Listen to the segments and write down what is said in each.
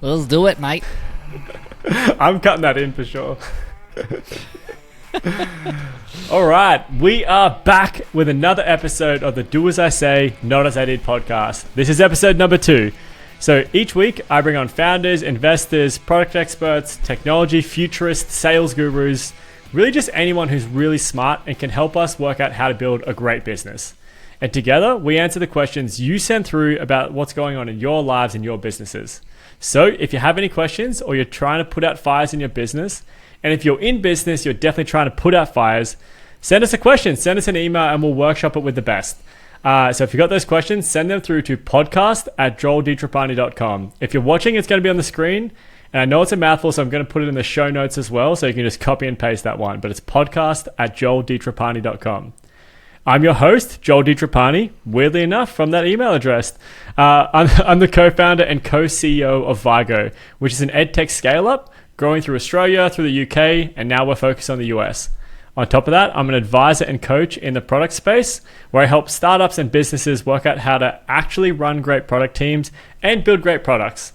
Let's do it, mate. I'm cutting that in for sure. All right, we are back with another episode of the Do As I Say, Not As I Did podcast. This is episode number 2. So each week I bring on founders, investors, product experts, technology futurists, sales gurus, really just anyone who's really smart and can help us work out how to build a great business. And together we answer the questions you send through about what's going on in your lives and your businesses. So if you have any questions or you're trying to put out fires in your business, and if you're in business, you're definitely trying to put out fires, send us a question, send us an email, and we'll workshop it with the best. So if you've got those questions, send them through to podcast@joeldtrapani.com. If you're watching, it's going to be on the screen. And I know it's a mouthful, so I'm going to put it in the show notes as well, so you can just copy and paste that one. But it's podcast@joeldtrapani.com. I'm your host, Joel Trapani, weirdly enough, from that email address. I'm the co-founder and co-CEO of Vigo, which is an edtech scale-up growing through Australia, through the UK, and now we're focused on the US. On top of that, I'm an advisor and coach in the product space, where I help startups and businesses work out how to actually run great product teams and build great products.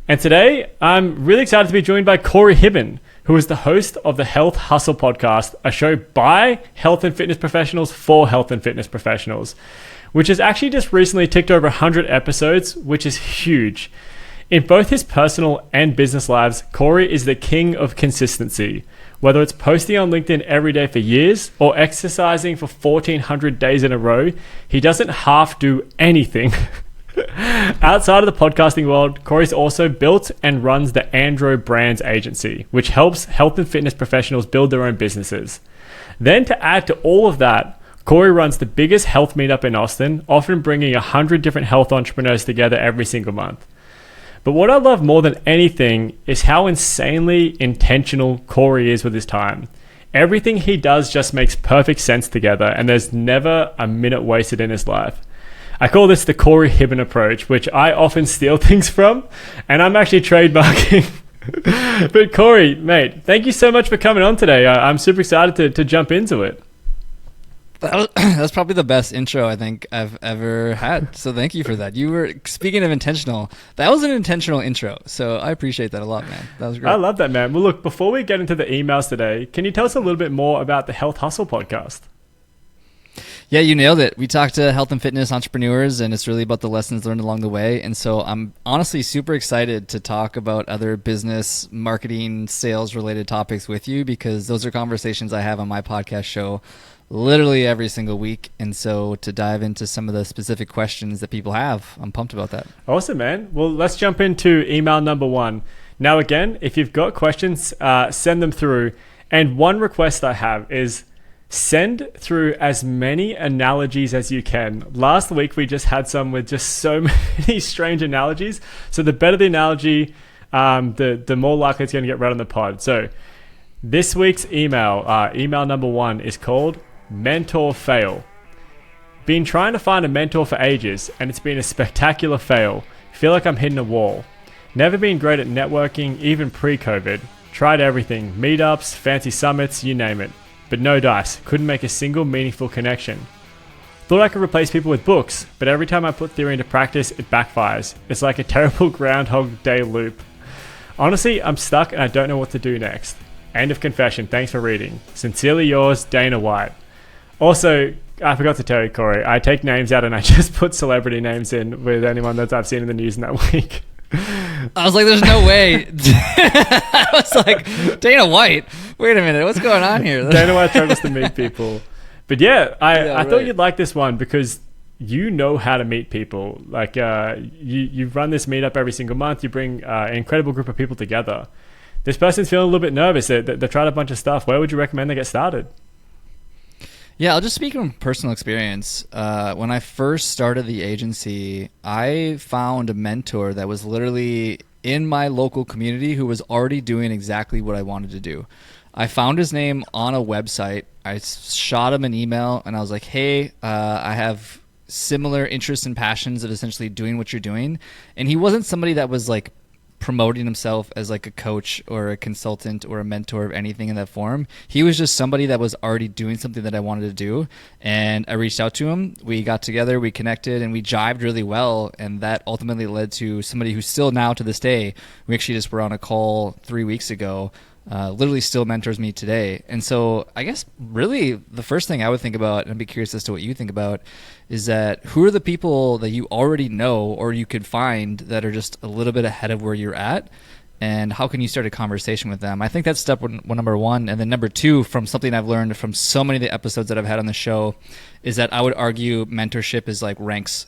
And today, I'm really excited to be joined by Corey Hibben, who is the host of the Health Hustle podcast, a show by health and fitness professionals for health and fitness professionals, which has actually just recently ticked over 100 episodes, which is huge. In both his personal and business lives, Corey is the king of consistency. Whether it's posting on LinkedIn every day for years or exercising for 1,400 days in a row, he doesn't half do anything. Outside of the podcasting world, Corey's also built and runs the Andro Brands agency, which helps health and fitness professionals build their own businesses. Then to add to all of that, Corey runs the biggest health meetup in Austin, often bringing 100 different health entrepreneurs together every single month. But what I love more than anything is how insanely intentional Corey is with his time. Everything he does just makes perfect sense together, and there's never a minute wasted in his life. I call this the Corey Hibben approach, which I often steal things from, and I'm actually trademarking. But Corey, mate, thank you so much for coming on today. I'm super excited to jump into it. That's probably the best intro I think I've ever had. So thank you for that. You were speaking of intentional. That was an intentional intro. So I appreciate that a lot, man. That was great. I love that, man. Well, look, before we get into the emails today, can you tell us a little bit more about the Health Hustle podcast? Yeah, you nailed it. We talk to health and fitness entrepreneurs, and it's really about the lessons learned along the way. And so I'm honestly super excited to talk about other business, marketing, sales related topics with you, because those are conversations I have on my podcast show literally every single week. And so to dive into some of the specific questions that people have, I'm pumped about that. Awesome, man. Well, let's jump into email number 1. Now, again, if you've got questions, send them through. And one request I have is send through as many analogies as you can. Last week, we just had some with just so many strange analogies. So the better the analogy, the more likely it's going to get read on the pod. So this week's email number 1 is called Mentor Fail. Been trying to find a mentor for ages, and it's been a spectacular fail. Feel like I'm hitting a wall. Never been great at networking, even pre-COVID. Tried everything, meetups, fancy summits, you name it. But no dice, couldn't make a single meaningful connection. Thought I could replace people with books, but every time I put theory into practice, it backfires. It's like a terrible Groundhog Day loop. Honestly, I'm stuck and I don't know what to do next. End of confession, thanks for reading. Sincerely yours, Dana White. Also, I forgot to tell you, Corey, I take names out and I just put celebrity names in with anyone that I've seen in the news in that week. I was like, there's no way. I was like, Dana White? Wait a minute, what's going on here? Dana White struggles to meet people. But yeah, I thought right. you'd like this one because you know how to meet people. Like you run this meetup every single month. You bring an incredible group of people together. This person's feeling a little bit nervous. They tried a bunch of stuff. Where would you recommend they get started? Yeah, I'll just speak from personal experience. When I first started the agency, I found a mentor that was literally in my local community who was already doing exactly what I wanted to do. I found his name on a website. I shot him an email and I was like, hey, I have similar interests and passions of essentially doing what you're doing. And he wasn't somebody that was like promoting himself as like a coach or a consultant or a mentor of anything in that form. He was just somebody that was already doing something that I wanted to do. And I reached out to him. We got together, we connected, and we jived really well. And that ultimately led to somebody who's still now to this day. We actually just were on a call 3 weeks ago. Literally still mentors me today. And so I guess really the first thing I would think about, and I'd be curious as to what you think about, is that who are the people that you already know or you could find that are just a little bit ahead of where you're at, and how can you start a conversation with them? I think that's step one, number one. And then number two, from something I've learned from so many of the episodes that I've had on the show, is that I would argue mentorship is like ranks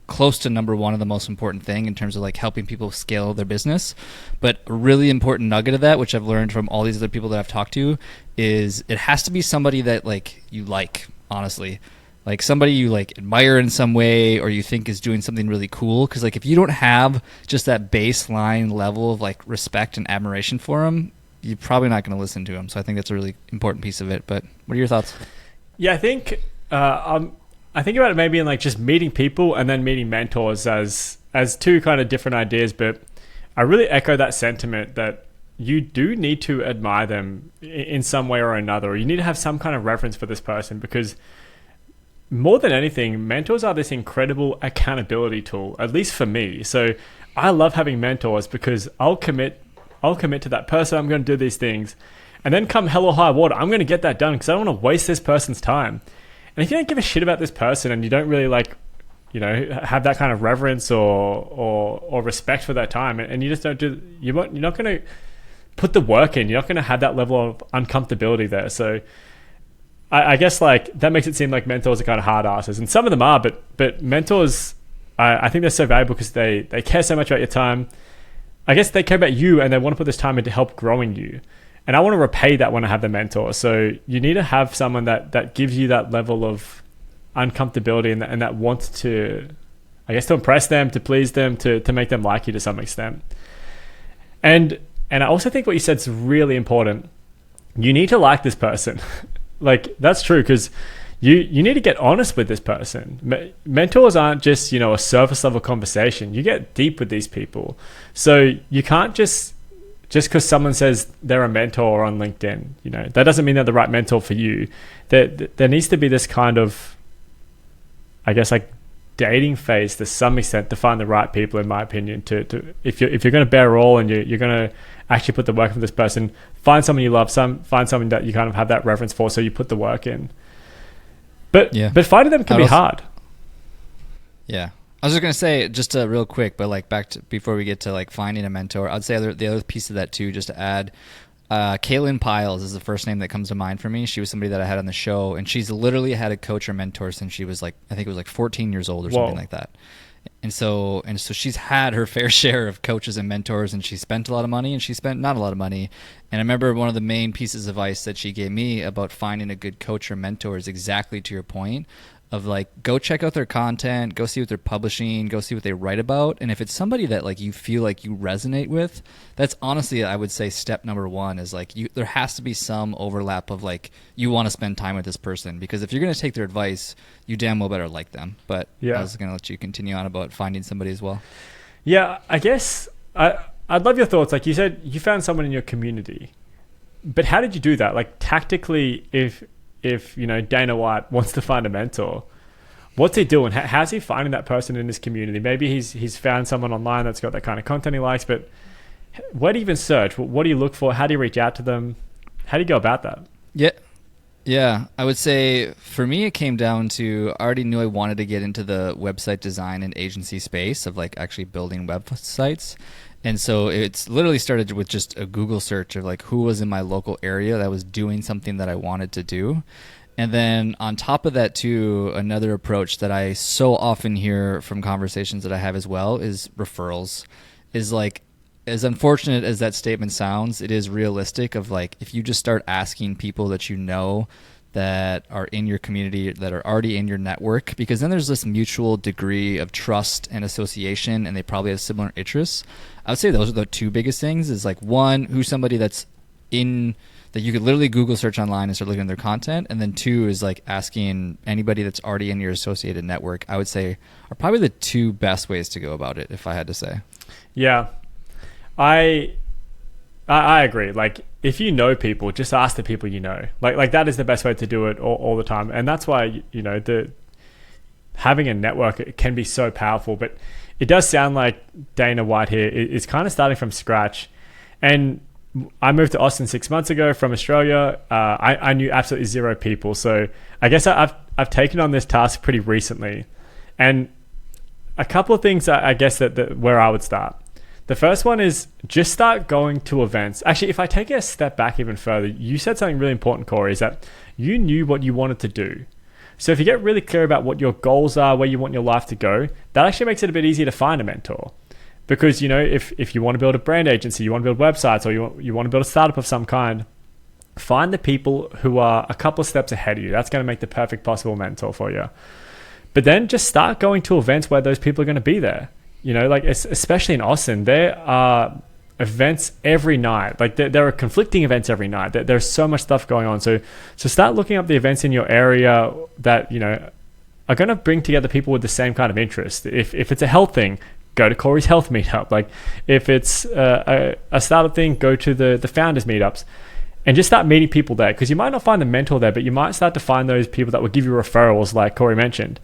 close to number one of the most important thing in terms of like helping people scale their business. But a really important nugget of that, which I've learned from all these other people that I've talked to, is it has to be somebody that like you like, honestly, like somebody you like admire in some way or you think is doing something really cool. Because like if you don't have just that baseline level of like respect and admiration for them, you're probably not going to listen to them. So I think that's a really important piece of it. But what are your thoughts? Yeah, I think I think about it maybe in like just meeting people and then meeting mentors as two kind of different ideas, but I really echo that sentiment that you do need to admire them in some way or another, or you need to have some kind of reference for this person, because more than anything, mentors are this incredible accountability tool, at least for me. So I love having mentors because I'll commit to that person. I'm going to do these things, and then come hell or high water, I'm going to get that done because I don't want to waste this person's time. And if you don't give a shit about this person and you don't really like, you know, have that kind of reverence or respect for that time, and you just don't do, you're not going to put the work in. You're not going to have that level of uncomfortability there. So I guess like that makes it seem like mentors are kind of hard asses, and some of them are, but mentors, I think they're so valuable because they care so much about your time. I guess they care about you and they want to put this time into help growing you. And I want to repay that when I have the mentor. So you need to have someone that gives you that level of uncomfortability and that wants to, I guess, to impress them, to please them, to make them like you to some extent. And I also think what you said is really important. You need to like this person. Like, that's true, because you need to get honest with this person. Mentors aren't just, you know, a surface level conversation. You get deep with these people. So you can't just because someone says they're a mentor on LinkedIn, you know, that doesn't mean they're the right mentor for you. There needs to be this kind of, I guess, like dating phase to some extent to find the right people, in my opinion, to if you're going to bear all and you're going to actually put the work for this person, find someone you love, find someone that you kind of have that reference for, so you put the work in. But finding them can be hard. Yeah. I was just going to say, just real quick, but like back to before we get to like finding a mentor, I'd say the other piece of that too, just to add, Caitlin Piles is the first name that comes to mind for me. She was somebody that I had on the show, and she's literally had a coach or mentor since she was like, I think it was like 14 years old or something like that. And so she's had her fair share of coaches and mentors, and she spent a lot of money and she spent not a lot of money. And I remember one of the main pieces of advice that she gave me about finding a good coach or mentor is exactly to your point of like, go check out their content, go see what they're publishing, go see what they write about. And if it's somebody that like you feel like you resonate with, that's honestly, I would say step number one is like there has to be some overlap of like, you want to spend time with this person, because if you're going to take their advice, you damn well better like them. But I was going to let you continue on about finding somebody as well. Yeah, I guess I'd love your thoughts. Like you said, you found someone in your community, but how did you do that? Like tactically, if you know, Dana White wants to find a mentor, what's he doing? How's he finding that person in his community? Maybe he's found someone online that's got that kind of content he likes, but where do you even search? What do you look for? How do you reach out to them? How do you go about that? Yeah, I would say for me it came down to, I already knew I wanted to get into the website design and agency space of like actually building websites. And so it's literally started with just a Google search of like who was in my local area that was doing something that I wanted to do. And then on top of that too, another approach that I so often hear from conversations that I have as well is referrals. Is like, as unfortunate as that statement sounds, it is realistic of like, if you just start asking people that you know that are in your community, that are already in your network, because then there's this mutual degree of trust and association, and they probably have similar interests. I would say those are the two biggest things, is like, one, who's somebody that's in, that you could literally Google search online and start looking at their content. And then two is like asking anybody that's already in your associated network, I would say are probably the two best ways to go about it, if I had to say. Yeah. I I agree. Like, if you know people, just ask the people you know. Like that is the best way to do it all the time, and that's why the having a network, it can be so powerful. But it does sound like Dana White here is kind of starting from scratch. And I moved to Austin 6 months ago from Australia. I knew absolutely zero people, so I guess I've taken on this task pretty recently, and a couple of things I guess that where I would start. The first one is just start going to events. Actually, if I take a step back even further, you said something really important, Corey, is that you knew what you wanted to do. So if you get really clear about what your goals are, where you want your life to go, that actually makes it a bit easier to find a mentor. Because, if you want to build a brand agency, you want to build websites, or you want to build a startup of some kind, find the people who are a couple of steps ahead of you. That's going to make the perfect possible mentor for you. But then just start going to events where those people are going to be there. Like especially in Austin, there are events every night. Like there are conflicting events every night. There's so much stuff going on. So start looking up the events in your area that are going to bring together people with the same kind of interest. If it's a health thing, go to Corey's health meetup. Like if it's a startup thing, go to the founders meetups. And just start meeting people there, because you might not find the mentor there, but you might start to find those people that will give you referrals, like Corey mentioned.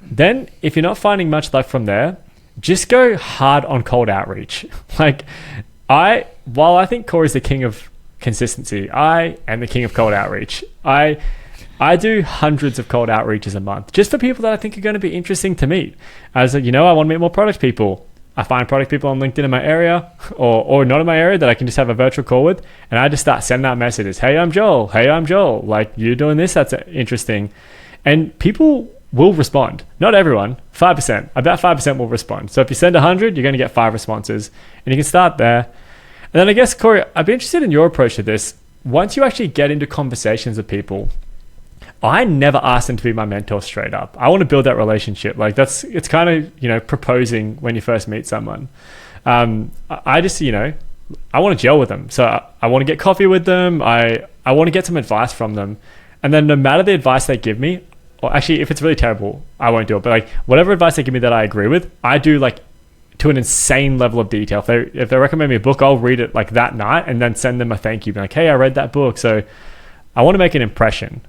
Then, if you're not finding much luck from there, just go hard on cold outreach. While I think Corey's the king of consistency, I am the king of cold outreach. I do hundreds of cold outreaches a month, just for people that I think are going to be interesting to meet. I was like, I want to meet more product people. I find product people on LinkedIn in my area or not in my area that I can just have a virtual call with. And I just start sending out messages. Hey, I'm Joel. Hey, I'm Joel. Like, you're doing this. That's interesting. And people will respond. Not everyone, 5%. About 5% will respond. So if you send 100, you're going to get 5 responses. And you can start there. And then I guess, Corey, I'd be interested in your approach to this. Once you actually get into conversations with people, I never asked them to be my mentor straight up. I want to build that relationship. Like it's kind of, proposing when you first meet someone. I just, I want to gel with them. So I want to get coffee with them. I want to get some advice from them. And then no matter the advice they give me, or actually if it's really terrible, I won't do it. But like whatever advice they give me that I agree with, I do like to an insane level of detail. If they recommend me a book, I'll read it like that night and then send them a thank you. Be like, hey, I read that book. So I want to make an impression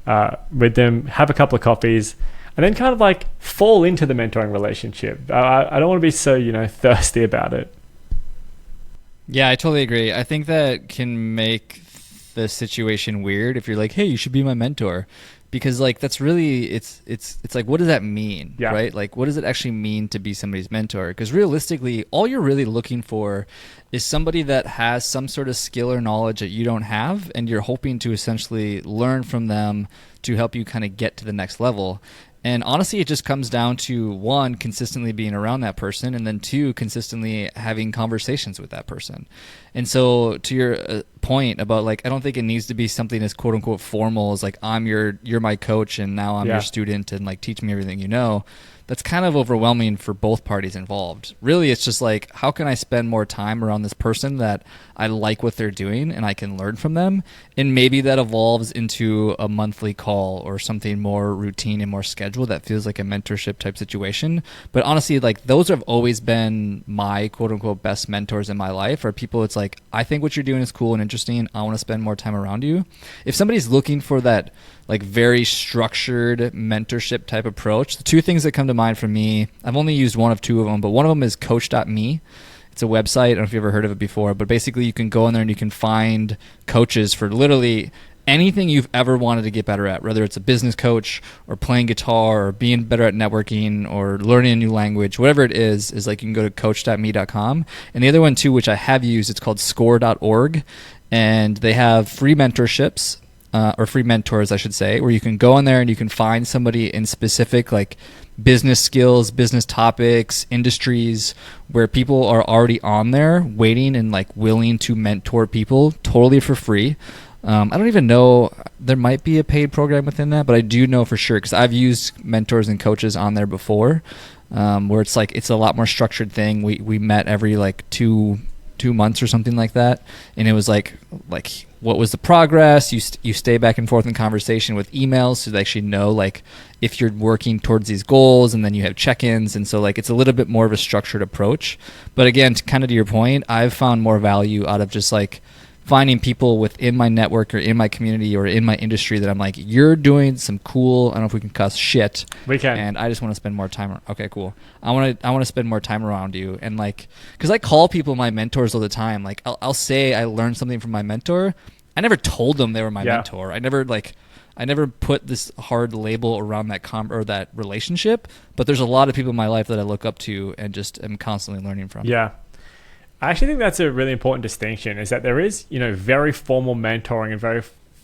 with them, have a couple of coffees, and then kind of like fall into the mentoring relationship. I don't want to be so, thirsty about it. Yeah, I totally agree. I think that can make the situation weird if you're like, hey, you should be my mentor. Because like that's really it's like, what does that mean? Yeah. Right? Like what does it actually mean to be somebody's mentor? Because realistically, all you're really looking for is somebody that has some sort of skill or knowledge that you don't have, and you're hoping to essentially learn from them to help you kind of get to the next level. And honestly, it just comes down to, one, consistently being around that person, and then two, consistently having conversations with that person. And so to your point about like, I don't think it needs to be something as quote unquote formal as like, you're my coach and now I'm your student and like teach me everything you know. That's kind of overwhelming for both parties involved. Really, it's just like, how can I spend more time around this person that I like what they're doing and I can learn from them? And maybe that evolves into a monthly call or something more routine and more scheduled that feels like a mentorship type situation. But honestly, like those have always been my quote unquote best mentors in my life, are people it's like, I think what you're doing is cool and interesting. I want to spend more time around you. If somebody's looking for that like very structured mentorship type approach, the two things that come to mind for me, I've only used one of two of them, but one of them is coach.me. It's a website. I don't know if you've ever heard of it before, but basically you can go in there and you can find coaches for literally anything you've ever wanted to get better at, whether it's a business coach or playing guitar or being better at networking or learning a new language, whatever it is like you can go to coach.me.com. And the other one too, which I have used, it's called score.org, and they have free mentorships. Or free mentors, I should say, where you can go in there and you can find somebody in specific like business skills, business topics, industries, where people are already on there waiting and like willing to mentor people totally for free. I don't even know, there might be a paid program within that, but I do know for sure because I've used mentors and coaches on there before, where it's like it's a lot more structured thing. We met every like two 2 months or something like that, and it was like what was the progress. You stay back and forth in conversation with emails, so they actually know like if you're working towards these goals, and then you have check-ins, and so like it's a little bit more of a structured approach. But again, to your point, I've found more value out of just like finding people within my network or in my community or in my industry that I'm like, you're doing some cool, I don't know if we can cuss, shit. We can. And I just want to spend more time. Okay, cool. I want to spend more time around you. And like, because I call people my mentors all the time. Like I'll say I learned something from my mentor. I never told them they were my mentor. I never put this hard label around that or that relationship. But there's a lot of people in my life that I look up to and just am constantly learning from. Yeah. I actually think that's a really important distinction, is that there is, very formal mentoring and very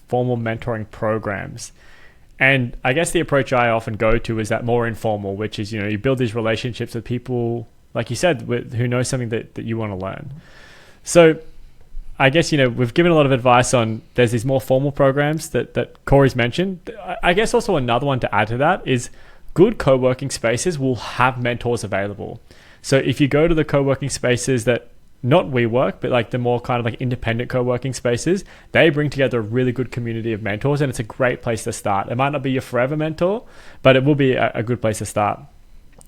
formal mentoring programs. And I guess the approach I often go to is that more informal, which is, you build these relationships with people, like you said, who know something that you want to learn. So I guess, we've given a lot of advice on, there's these more formal programs that Corey's mentioned. I guess also another one to add to that is good co-working spaces will have mentors available. So if you go to the co-working spaces that, not WeWork, but like the more kind of like independent co-working spaces, they bring together a really good community of mentors, and it's a great place to start. It might not be your forever mentor, but it will be a good place to start.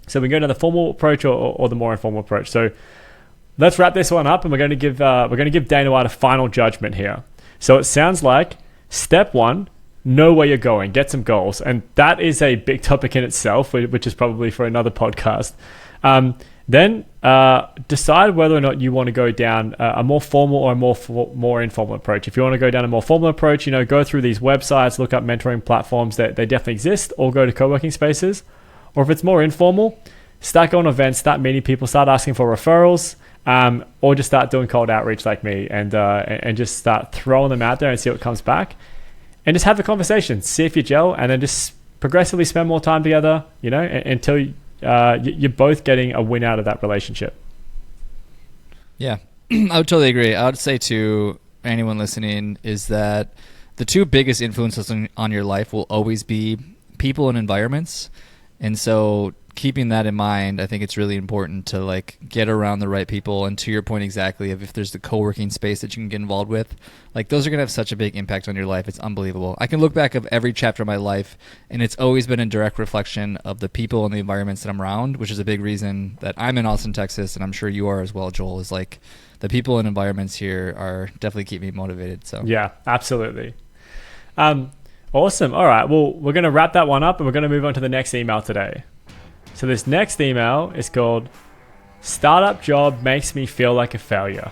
So we go to the formal approach or the more informal approach. So let's wrap this one up, and we're going to give Dana White a final judgment here. So it sounds like step one, know where you're going, get some goals, and that is a big topic in itself, which is probably for another podcast. Then decide whether or not you want to go down a more formal or a more informal approach. If you want to go down a more formal approach, go through these websites, look up mentoring platforms that they definitely exist, or go to co-working spaces. Or if it's more informal, start going to events, start meeting people, start asking for referrals, or just start doing cold outreach like me, and just start throwing them out there and see what comes back. And just have the conversation, see if you gel, and then just progressively spend more time together, until you're both getting a win out of that relationship. Yeah, I would totally agree. I would say to anyone listening is that the two biggest influences on your life will always be people and environments. And so keeping that in mind, I think it's really important to like get around the right people. And to your point exactly, if there's the co-working space that you can get involved with, like those are going to have such a big impact on your life. It's unbelievable. I can look back of every chapter of my life, and it's always been a direct reflection of the people and the environments that I'm around, which is a big reason that I'm in Austin, Texas, and I'm sure you are as well, Joel, is like the people and environments here are definitely keep me motivated. So yeah, absolutely. Awesome. All right. Well, we're going to wrap that one up, and we're going to move on to the next email today. So this next email is called Startup Job Makes Me Feel Like a Failure.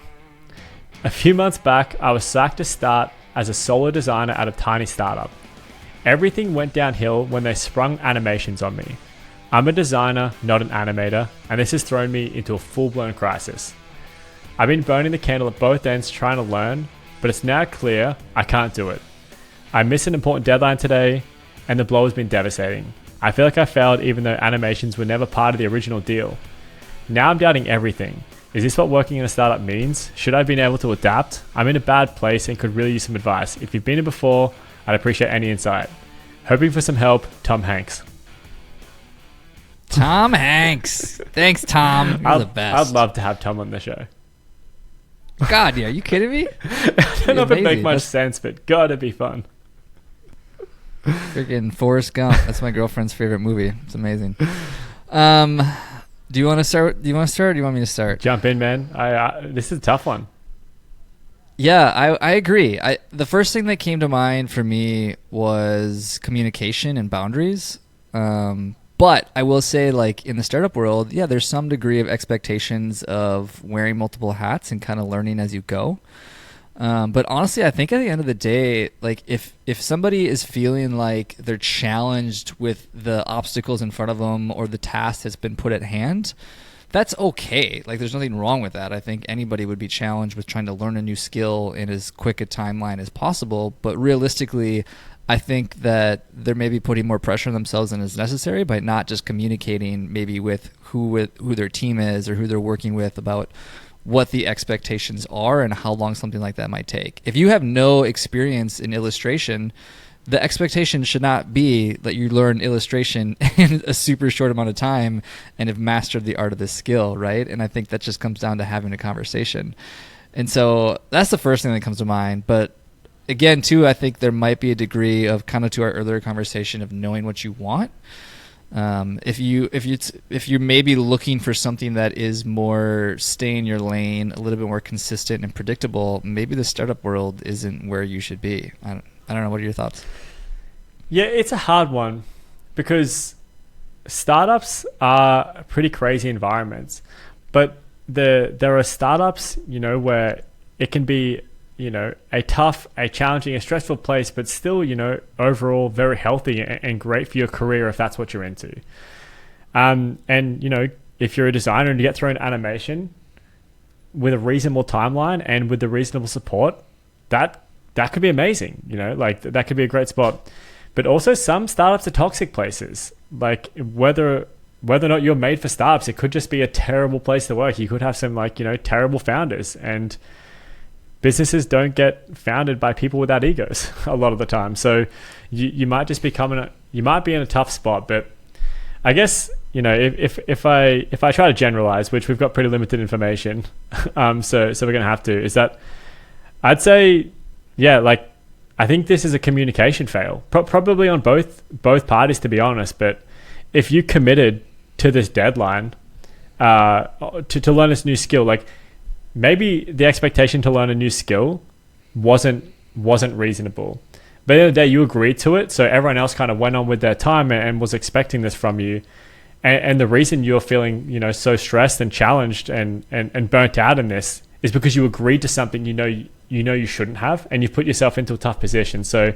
A few months back, I was sacked to start as a solo designer at a tiny startup. Everything went downhill when they sprung animations on me. I'm a designer, not an animator, and this has thrown me into a full-blown crisis. I've been burning the candle at both ends trying to learn, but it's now clear I can't do it. I missed an important deadline today, and the blow has been devastating. I feel like I failed even though animations were never part of the original deal. Now I'm doubting everything. Is this what working in a startup means? Should I have been able to adapt? I'm in a bad place and could really use some advice. If you've been here before, I'd appreciate any insight. Hoping for some help, Tom Hanks. Tom Hanks. Thanks, Tom. You're the best. I'd love to have Tom on the show. God, yeah, are you kidding me? I don't know if it makes much sense, but God, it'd be fun. Freaking Forrest Gump. That's my girlfriend's favorite movie. It's amazing. Do you want to start? Do you want me to start? Jump in, man. This is a tough one. Yeah, I agree. The first thing that came to mind for me was communication and boundaries. But I will say, like, in the startup world, yeah, there's some degree of expectations of wearing multiple hats and kind of learning as you go. But honestly, I think at the end of the day, like if somebody is feeling like they're challenged with the obstacles in front of them or the task that's been put at hand, that's okay. Like there's nothing wrong with that. I think anybody would be challenged with trying to learn a new skill in as quick a timeline as possible. But realistically, I think that they're maybe putting more pressure on themselves than is necessary by not just communicating maybe with who their team is or who they're working with about what the expectations are and how long something like that might take. If you have no experience in illustration, the expectation should not be that you learn illustration in a super short amount of time and have mastered the art of this skill, right? And I think that just comes down to having a conversation. And so that's the first thing that comes to mind. But again, too, I think there might be a degree of, kind of to our earlier conversation, of knowing what you want. If you're maybe looking for something that is more stay in your lane, a little bit more consistent and predictable, maybe the startup world isn't where you should be. I don't know. What are your thoughts? Yeah, it's a hard one because startups are pretty crazy environments, but there are startups, where it can be, a tough, a challenging, a stressful place, but still, overall very healthy and great for your career if that's what you're into. And, if you're a designer and you get thrown animation with a reasonable timeline and with the reasonable support, that could be amazing, that could be a great spot. But also some startups are toxic places. Like whether or not you're made for startups, it could just be a terrible place to work. You could have some terrible founders, and businesses don't get founded by people without egos a lot of the time. So you might just be you might be in a tough spot. But I guess, if I try to generalize, which we've got pretty limited information, so we're gonna have to, is that I'd say, I think this is a communication fail, probably on both parties, to be honest. But if you committed to this deadline to learn this new skill, like maybe the expectation to learn a new skill wasn't reasonable, but at the end of the day you agreed to it, so everyone else kind of went on with their time and was expecting this from you. And the reason you're feeling so stressed and challenged and burnt out in this is because you agreed to something you shouldn't have, and you've put yourself into a tough position. So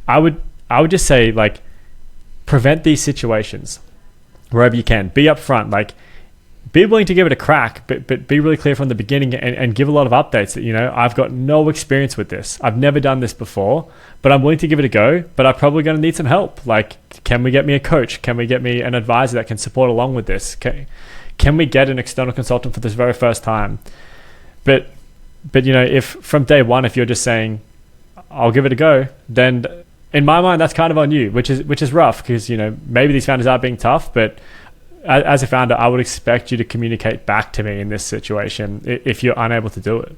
I would just say, prevent these situations wherever you can. Be upfront, be willing to give it a crack, but be really clear from the beginning and give a lot of updates that, I've got no experience with this. I've never done this before, but I'm willing to give it a go, but I'm probably going to need some help. Can we get me a coach? Can we get me an advisor that can support along with this? Can we get an external consultant for this very first time? But if from day one, if you're just saying, I'll give it a go, then in my mind, that's kind of on you, which is rough, because, maybe these founders are being tough, but as a founder, I would expect you to communicate back to me in this situation if you're unable to do it.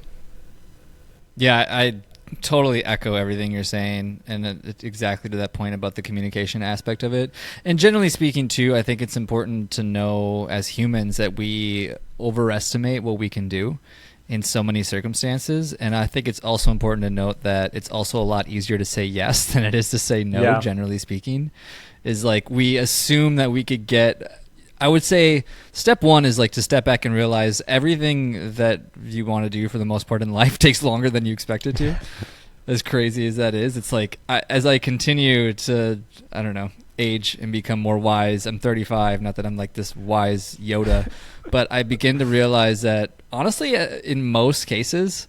Yeah, I totally echo everything you're saying, and it's exactly to that point about the communication aspect of it. And generally speaking too, I think it's important to know as humans that we overestimate what we can do in so many circumstances. And I think it's also important to note that it's also a lot easier to say yes than it is to say no, generally speaking. Is we assume that we could get, I would say step one is to step back and realize everything that you want to do for the most part in life takes longer than you expect it to. As crazy as that is, it's as I continue to, I don't know, age and become more wise. I'm 35, not that I'm this wise Yoda, but I begin to realize that honestly, in most cases,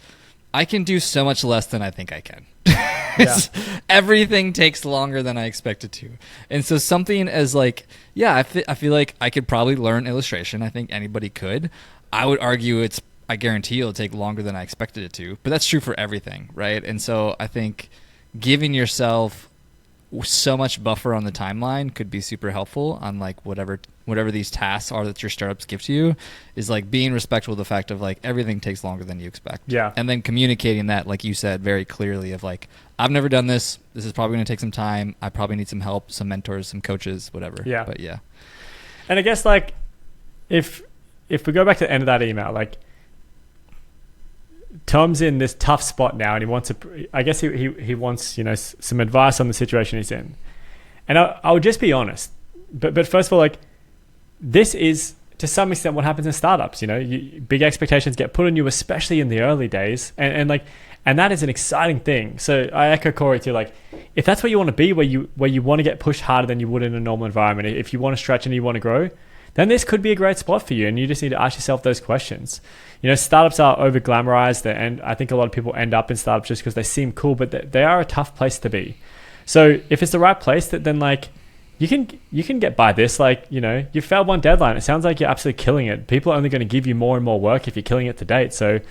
I can do so much less than I think I can. Everything takes longer than I expect it to. And so something as I feel like I could probably learn illustration. I think anybody could. I would argue I guarantee it'll take longer than I expected it to, but that's true for everything, right? And so I think giving yourself so much buffer on the timeline could be super helpful on whatever these tasks are that your startups give to you, is being respectful of the fact of everything takes longer than you expect. Yeah. And then communicating that, like you said, very clearly of I've never done this. This is probably going to take some time. I probably need some help, some mentors, some coaches, whatever. Yeah. But yeah. And I guess if we go back to the end of that email, Tom's in this tough spot now, and he wants he wants some advice on the situation he's in. And I would just be honest, but first of all, this is to some extent what happens in startups. Big expectations get put on you, especially in the early days, and that is an exciting thing. So I echo Corey too. If that's what you want to be, where you want to get pushed harder than you would in a normal environment, if you want to stretch and you want to grow, then this could be a great spot for you. And you just need to ask yourself those questions. Startups are over glamorized, and I think a lot of people end up in startups just because they seem cool, but they are a tough place to be. So if it's the right place, then you can get by this. You failed one deadline. It sounds like you're absolutely killing it. People are only going to give you more and more work if you're killing it to date. So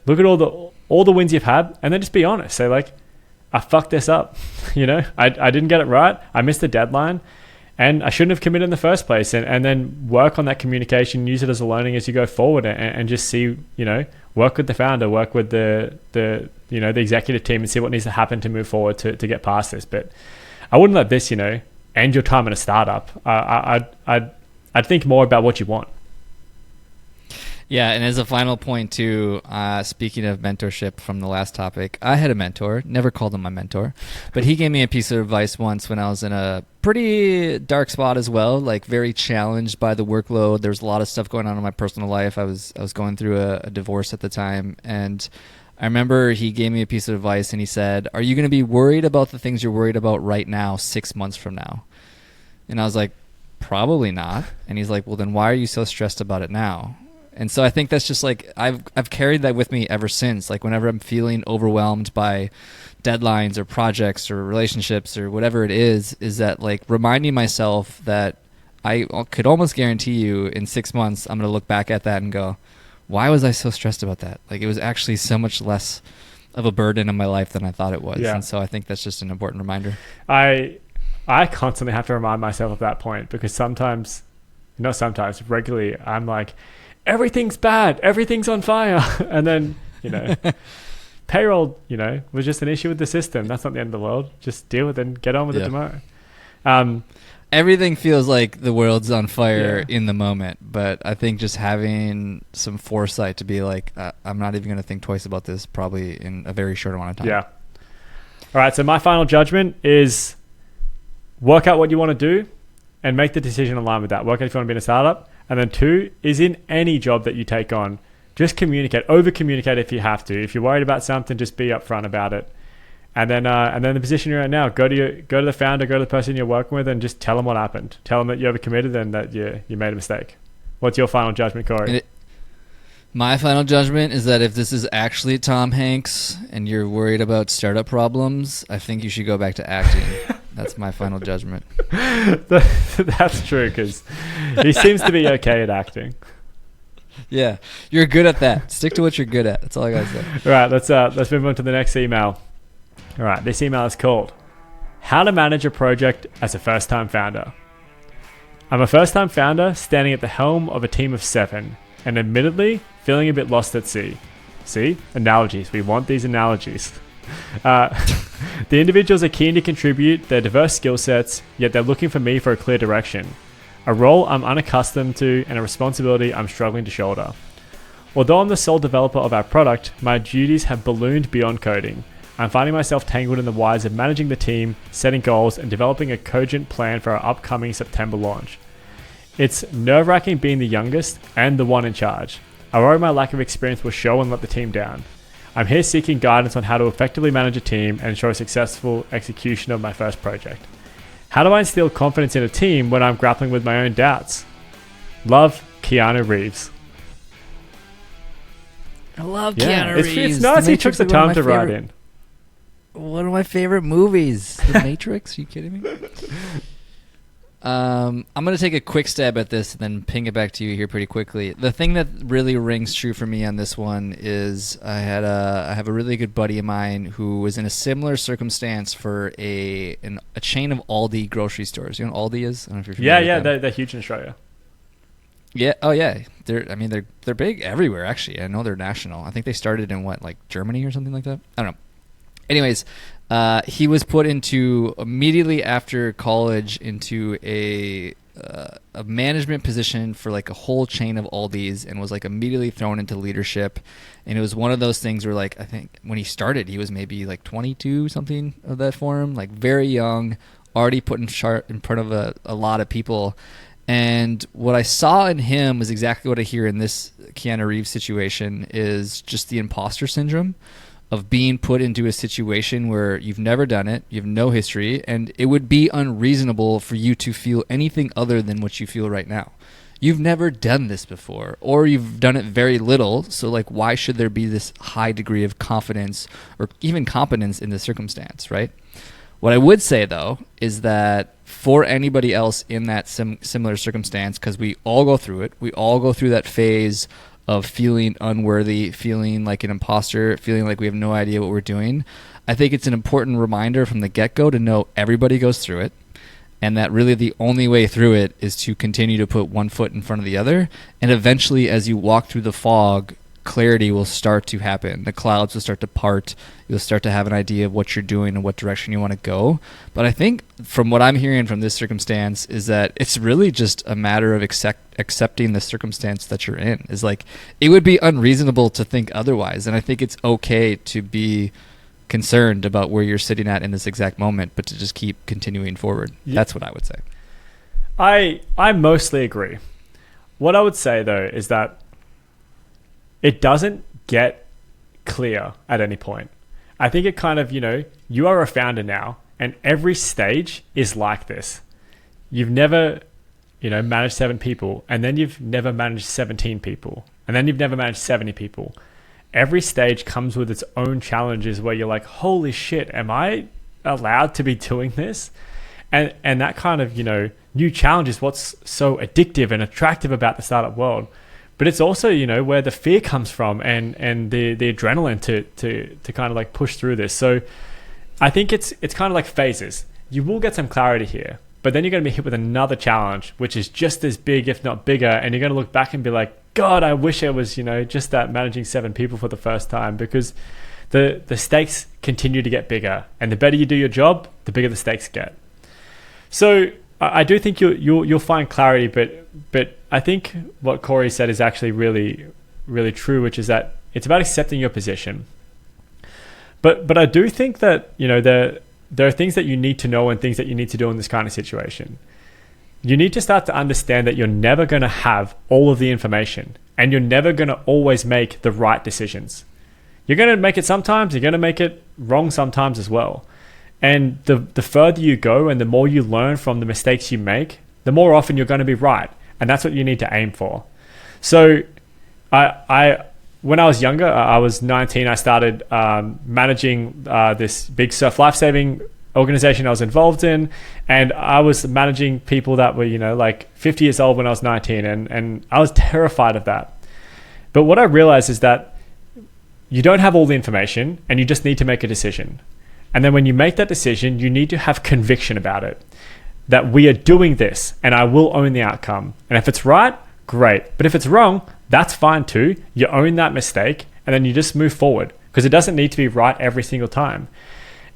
look at all the wins you've had, and then just be honest. Say I fucked this up. I didn't get it right. I missed the deadline. And I shouldn't have committed in the first place, and then work on that communication, use it as a learning as you go forward, and just see, work with the founder, work with the executive team, and see what needs to happen to move forward to get past this. But I wouldn't let this, end your time in a startup. I'd think more about what you want. Yeah, and as a final point too, speaking of mentorship from the last topic, I had a mentor, never called him my mentor, but he gave me a piece of advice once when I was in a pretty dark spot as well, like very challenged by the workload. There's a lot of stuff going on in my personal life. I was going through a divorce at the time, and I remember he gave me a piece of advice and he said, "Are you going to be worried about the things you're worried about right now 6 months from now?" And I was like, "Probably not." And he's like, "Well, then why are you so stressed about it now?" And so I think that's just like I've carried that with me ever since. Like whenever I'm feeling overwhelmed by deadlines or projects or relationships or whatever it is that like reminding myself that I could almost guarantee you in 6 months I'm going to look back at that and go, why was I so stressed about that? Like it was actually so much less of a burden in my life than I thought it was. Yeah. And so I think that's just an important reminder. I constantly have to remind myself of that point because regularly I'm like, everything's bad, everything's on fire. And then, payroll, was just an issue with the system. That's not the end of the world. Just deal with it and get on with it tomorrow. Everything feels like the world's on fire in the moment. But I think just having some foresight to be like, I'm not even going to think twice about this probably in a very short amount of time. Yeah. All right. So my final judgment is work out what you want to do and make the decision in line with that. Work out if you want to be in a startup. And then 2 is in any job that you take on, just communicate, over communicate if you have to. If you're worried about something, just be upfront about it. And then the position you're in now, go to the founder, go to the person you're working with, and just tell them what happened. Tell them that you overcommitted and that you made a mistake. What's your final judgment, Corey? My final judgment is that if this is actually Tom Hanks and you're worried about startup problems, I think you should go back to acting. That's my final judgment. That's true, because he seems to be okay at acting. Yeah, you're good at that. Stick to what you're good at. That's all I gotta say. All right, let's move on to the next email. All right, this email is called "How to Manage a Project as a First-Time Founder." I'm a first-time founder standing at the helm of a team of 7, and admittedly feeling a bit lost at sea. See, analogies. We want these analogies. The individuals are keen to contribute their diverse skill sets, yet they're looking for me for a clear direction, a role I'm unaccustomed to and a responsibility I'm struggling to shoulder. Although I'm the sole developer of our product, my duties have ballooned beyond coding. I'm finding myself tangled in the wires of managing the team, setting goals, and developing a cogent plan for our upcoming September launch. It's nerve-wracking being the youngest and the one in charge. I worry my lack of experience will show and let the team down. I'm here seeking guidance on how to effectively manage a team and ensure a successful execution of my first project. How do I instill confidence in a team when I'm grappling with my own doubts? Love, Keanu Reeves. I love Keanu Reeves. It's nice he took the time to write in. One of my favorite movies. The Matrix? Are you kidding me? I'm going to take a quick stab at this and then ping it back to you here pretty quickly. The thing that really rings true for me on this one is I have a really good buddy of mine who was in a similar circumstance for a chain of Aldi grocery stores. You know what Aldi is? I don't know if you're familiar with them. They're huge in Australia. Yeah. Oh, yeah. They're big everywhere, actually. I know they're national. I think they started in Germany or something like that? I don't know. Anyways, he was put into immediately after college into a management position for a whole chain of Aldi's and was immediately thrown into leadership. And it was one of those things where I think when he started, he was maybe 22 something of that form, very young, already put in front of a lot of people. And what I saw in him was exactly what I hear in this Keanu Reeves situation is just the imposter syndrome of being put into a situation where you've never done it, you have no history, and it would be unreasonable for you to feel anything other than what you feel right now. You've never done this before, or you've done it very little, so why should there be this high degree of confidence or even competence in the circumstance, right? What I would say, though, is that for anybody else in that similar circumstance, because we all go through it, we all go through that phase of feeling unworthy, feeling like an imposter, feeling like we have no idea what we're doing. I think it's an important reminder from the get-go to know everybody goes through it, and that really the only way through it is to continue to put one foot in front of the other. And eventually, as you walk through the fog, clarity will start to happen. The clouds will start to part. You'll start to have an idea of what you're doing and what direction you want to go. But I think from what I'm hearing from this circumstance is that it's really just a matter of accepting the circumstance that you're in. Is like, it would be unreasonable to think otherwise. And I think it's okay to be concerned about where you're sitting at in this exact moment, but to just keep continuing forward. Yeah. That's what I would say. I mostly agree. What I would say though is that it doesn't get clear at any point. I think it kind of, you are a founder now, and every stage is like this. You've never, managed 7 people, and then you've never managed 17 people, and then you've never managed 70 people. Every stage comes with its own challenges where you're like, holy shit, am I allowed to be doing this? And that kind of, new challenge is what's so addictive and attractive about the startup world. But it's also, where the fear comes from and the adrenaline to kind of like push through this. So I think it's kind of like phases. You will get some clarity here, but then you're going to be hit with another challenge, which is just as big, if not bigger. And you're going to look back and be like, God, I wish I was, just that managing 7 people for the first time, because the stakes continue to get bigger, and the better you do your job, the bigger the stakes get. So I do think you'll find clarity, but I think what Corey said is actually really, really true, which is that it's about accepting your position. But I do think that, there are things that you need to know and things that you need to do in this kind of situation. You need to start to understand that you're never going to have all of the information, and you're never going to always make the right decisions. You're going to make it sometimes, you're going to make it wrong sometimes as well. And the further you go and the more you learn from the mistakes you make, the more often you're going to be right. And that's what you need to aim for. So I when I was younger, I was 19, I started managing this big surf lifesaving organization I was involved in, and I was managing people that were, like 50 years old when I was 19, and I was terrified of that. But what I realized is that you don't have all the information, and you just need to make a decision. And then when you make that decision, you need to have conviction about it, that we are doing this and I will own the outcome. And if it's right, great. But if it's wrong, that's fine too. You own that mistake, and then you just move forward, because it doesn't need to be right every single time.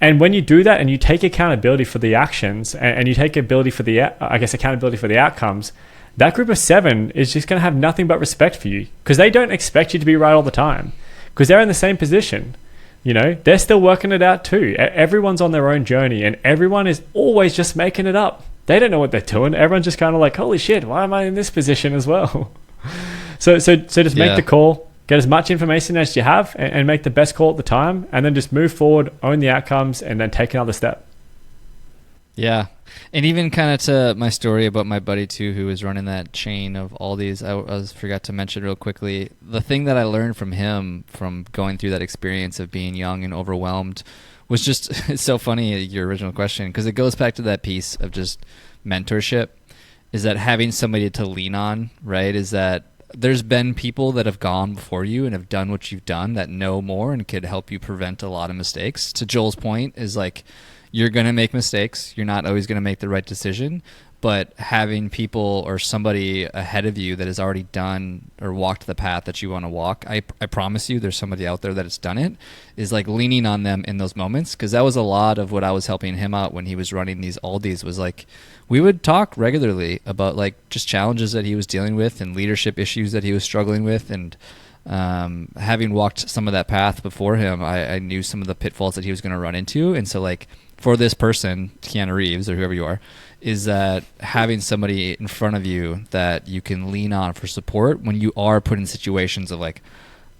And when you do that and you take accountability for the actions, and you take accountability for the outcomes, that group of 7 is just going to have nothing but respect for you, because they don't expect you to be right all the time, because they're in the same position. They're still working it out too. Everyone's on their own journey, and everyone is always just making it up. They don't know what they're doing. Everyone's just kind of like, holy shit, why am I in this position as well? So just make the call. Get as much information as you have, and make the best call at the time, and then just move forward, own the outcomes, and then take another step. Yeah. And even kind of to my story about my buddy too, who was running that chain of all these, I forgot to mention real quickly, the thing that I learned from him from going through that experience of being young and overwhelmed was just, it's so funny, your original question, because it goes back to that piece of just mentorship, is that having somebody to lean on, right? Is that there's been people that have gone before you and have done what you've done that know more and could help you prevent a lot of mistakes. To Joel's point is like, you're going to make mistakes. You're not always going to make the right decision, but having people or somebody ahead of you that has already done or walked the path that you want to walk, I promise you there's somebody out there that has done it, is like leaning on them in those moments. Because that was a lot of what I was helping him out when he was running these Aldi's, was like, we would talk regularly about like just challenges that he was dealing with and leadership issues that he was struggling with. And having walked some of that path before him, I knew some of the pitfalls that he was going to run into. And so like, for this person, Keanu Reeves or whoever you are, is that having somebody in front of you that you can lean on for support when you are put in situations of like,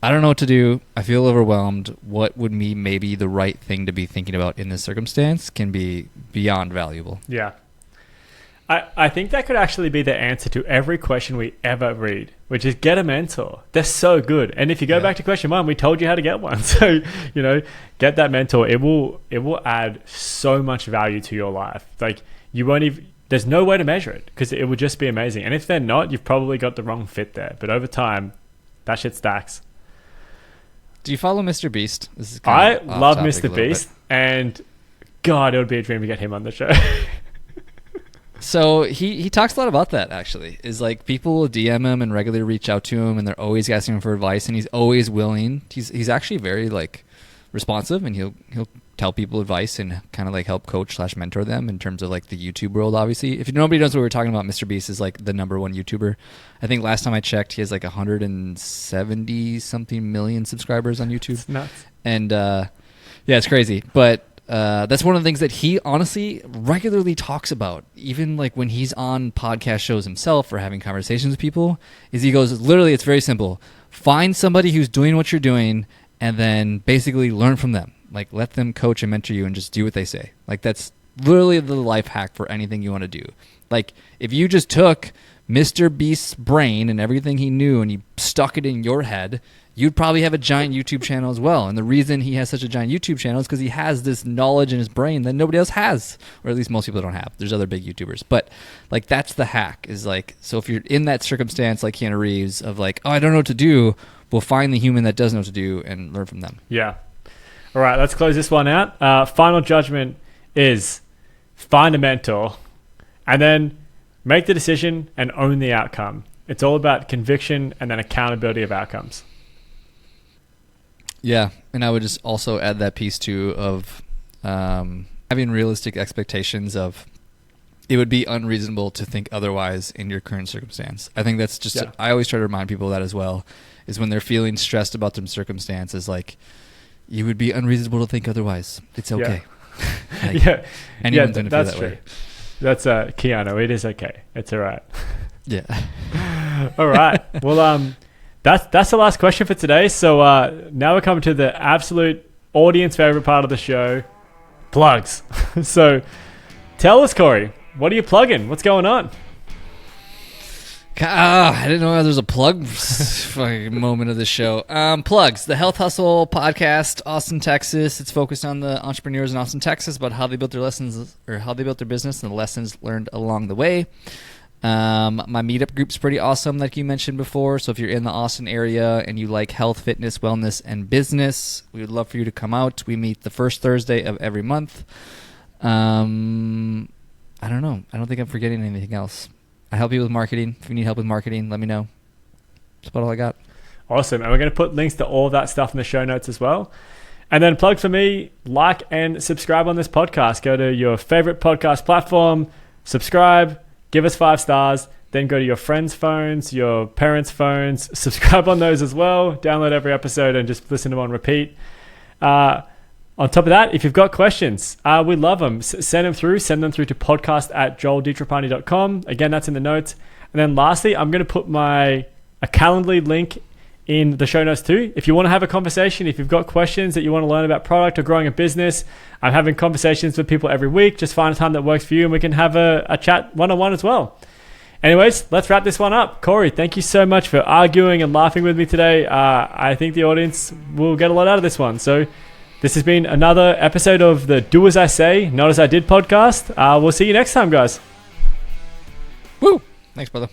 I don't know what to do, I feel overwhelmed, what would be maybe the right thing to be thinking about in this circumstance, can be beyond valuable. Yeah. I think that could actually be the answer to every question we ever read, which is get a mentor. They're so good. And if you go back to question 1, we told you how to get one. So, get that mentor. It will add so much value to your life. Like, you won't even, there's no way to measure it, because it would just be amazing. And if they're not, you've probably got the wrong fit there. But over time, that shit stacks. Do you follow Mr. Beast? This is I love Mr. Beast. And God, it would be a dream to get him on the show. So he talks a lot about that, actually. Is like people will DM him and regularly reach out to him, and they're always asking him for advice, and he's always willing. He's actually very like responsive, and he'll tell people advice and kind of like help coach / mentor them in terms of like the YouTube world. Obviously, if nobody knows what we're talking about, Mr. Beast is like the #1 YouTuber. I think last time I checked, he has like 170 something million subscribers on YouTube. It's nuts. And yeah, it's crazy. But that's one of the things that he honestly regularly talks about, even like when he's on podcast shows himself or having conversations with people, is he goes, literally, it's very simple. Find somebody who's doing what you're doing and then basically learn from them. Like, let them coach and mentor you and just do what they say. Like, that's literally the life hack for anything you want to do. Like, if you just took Mr. Beast's brain and everything he knew and he stuck it in your head, you'd probably have a giant YouTube channel as well. And the reason he has such a giant YouTube channel is because he has this knowledge in his brain that nobody else has, or at least most people don't have. There's other big YouTubers. But, like, that's the hack, is like, so if you're in that circumstance like Keanu Reeves of like, oh, I don't know what to do, we'll find the human that does know what to do and learn from them. Yeah. All right, let's close this one out. Final judgment is find a mentor and then make the decision and own the outcome. It's all about conviction and then accountability of outcomes. Yeah, and I would just also add that piece too of having realistic expectations of it would be unreasonable to think otherwise in your current circumstance. I think that's just, I always try to remind people of that as well, is when they're feeling stressed about their circumstances, like, you would be unreasonable to think otherwise. It's okay. Yeah. Like, anyone's gonna feel that's that true. way. That's Keanu. It is okay. It's all right. Yeah. All right. Well, that's the last question for today. So now we're coming to the absolute audience favorite part of the show, plugs. So tell us, Corey, what are you plugging? What's going on? I didn't know there was a plug fucking moment of the show. Plugs. The Health Hustle podcast, Austin, Texas. It's focused on the entrepreneurs in Austin, Texas, about how they built their lessons or how they built their business and the lessons learned along the way. My meetup group's pretty awesome, like you mentioned before. So if you're in the Austin area and you like health, fitness, wellness, and business, we would love for you to come out. We meet the first Thursday of every month. I don't know. I don't think I'm forgetting anything else. I help you with marketing. If you need help with marketing, let me know. That's about all I got. Awesome. And we're going to put links to all of that stuff in the show notes as well. And then plug for me, like and subscribe on this podcast. Go to your favorite podcast platform, subscribe, give us 5 stars, then go to your friends' phones, your parents' phones, subscribe on those as well, download every episode and just listen to them on repeat. On top of that, if you've got questions, we love them. Send them through to podcast@joelditrapani.com. Again, that's in the notes. And then lastly, I'm going to put a Calendly link in the show notes too. If you want to have a conversation, if you've got questions that you want to learn about product or growing a business, I'm having conversations with people every week. Just find a time that works for you and we can have a chat one-on-one as well. Anyways, let's wrap this one up. Corey, thank you so much for arguing and laughing with me today. I think the audience will get a lot out of this one. So this has been another episode of the Do As I Say, Not As I Did podcast. We'll see you next time, guys. Woo! Thanks, brother.